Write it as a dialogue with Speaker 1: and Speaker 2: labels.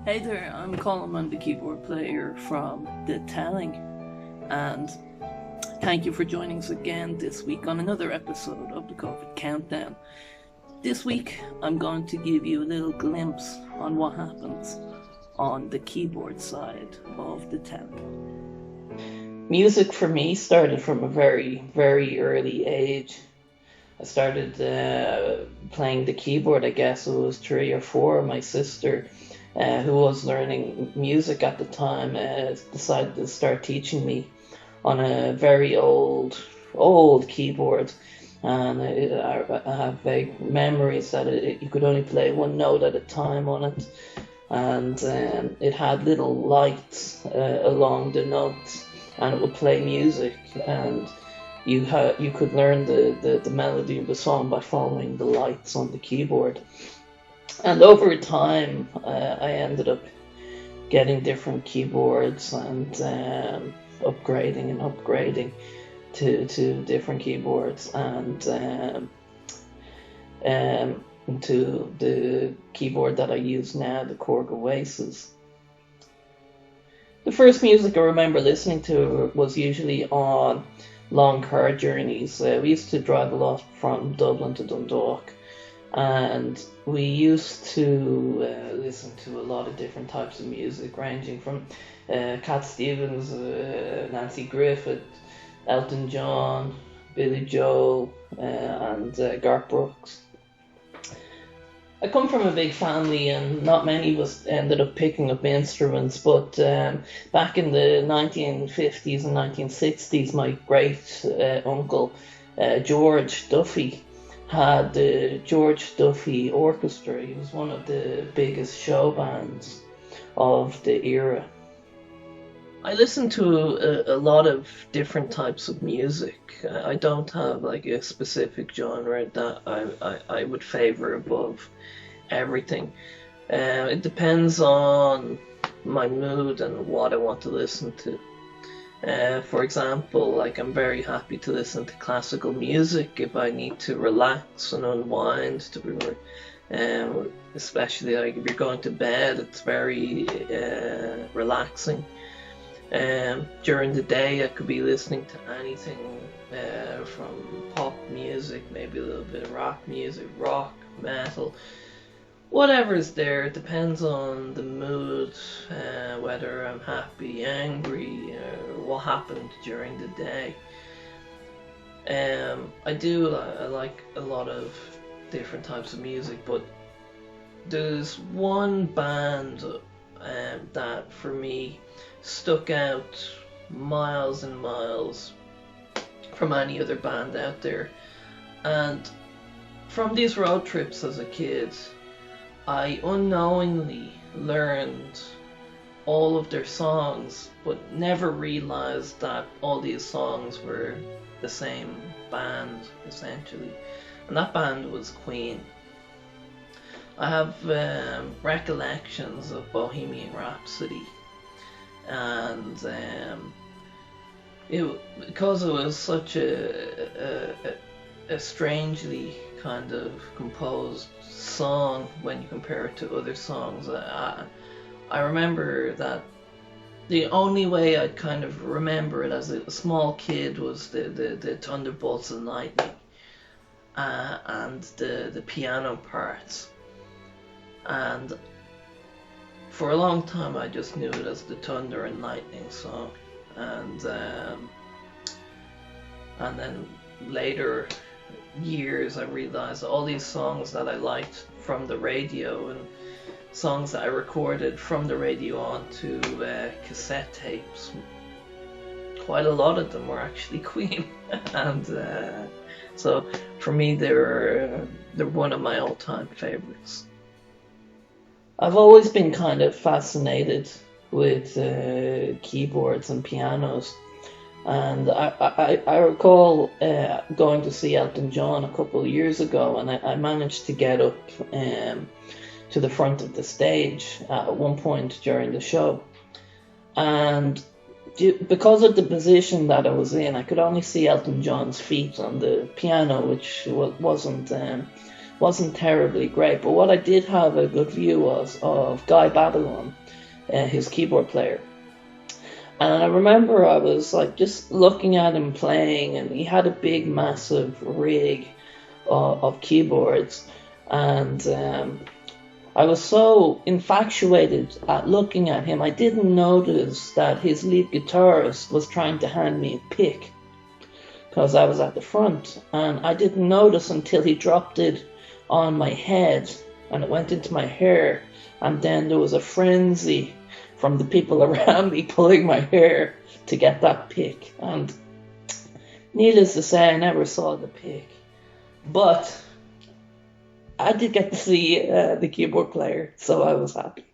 Speaker 1: Hey there, I'm Colm. I'm the keyboard player from The Telling, and thank you for joining us again this week on another episode of the COVID Countdown. This week, I'm going to give you a little glimpse on what happens on the keyboard side of The Telling. Music for me started from a very, very early age. I started playing the keyboard, I guess it was 3 or 4. My sister, who was learning music at the time, decided to start teaching me on a very old keyboard. And I have vague memories that you could only play one note at a time on it. And it had little lights along the notes, and it would play music. And you could learn the melody of the song by following the lights on the keyboard. And over time, I ended up getting different keyboards and upgrading to different keyboards, and to the keyboard that I use now, the Korg Oasis. The first music I remember listening to was usually on long car journeys. We used to drive a lot from Dublin to Dundalk, and we used to listen to a lot of different types of music, ranging from Cat Stevens, Nancy Griffith, Elton John, Billy Joel, and Garth Brooks. I come from a big family, and not many of us ended up picking up instruments, but back in the 1950s and 1960s, my great uncle, George Duffy, had the George Duffy Orchestra. He was one of the biggest show bands of the era. I listen to a lot of different types of music. I don't have like a specific genre that I would favor above everything. It depends on my mood and what I want to listen to. For example, like, I'm very happy to listen to classical music if I need to relax and unwind, especially like if you're going to bed. It's very relaxing. During the day, I could be listening to anything from pop music, maybe a little bit of rock music, rock, metal, whatever's there. It depends on the mood, whether I'm happy, angry, what happened during the day. I like a lot of different types of music, but there's one band that for me stuck out miles and miles from any other band out there. And from these road trips as a kid, I unknowingly learned all of their songs, but never realized that all these songs were the same band, essentially. And that band was Queen. I have recollections of Bohemian Rhapsody, and because it was such a strangely kind of composed song when you compare it to other songs. I remember that the only way I'd kind of remember it as a small kid was the thunderbolts and lightning, and the piano parts. And for a long time I just knew it as the Thunder and Lightning song, and then later years I realized all these songs that I liked from the radio, and songs that I recorded from the radio onto cassette tapes, quite a lot of them were actually Queen. And so for me they're one of my all-time favorites. I've always been kind of fascinated with keyboards and pianos, and I recall going to see Elton John a couple of years ago, and I managed to get up to the front of the stage at one point during the show, and because of the position that I was in, I could only see Elton John's feet on the piano, which wasn't wasn't terribly great. But what I did have a good view was of Guy Babylon, his keyboard player. And I remember I was like just looking at him playing, and he had a big, massive rig of keyboards, and I was so infatuated at looking at him, I didn't notice that his lead guitarist was trying to hand me a pick because I was at the front, and I didn't notice until he dropped it on my head and it went into my hair, and then there was a frenzy from the people around me pulling my hair to get that pick, and needless to say, I never saw the pick, but I did get to see the keyboard player, so I was happy.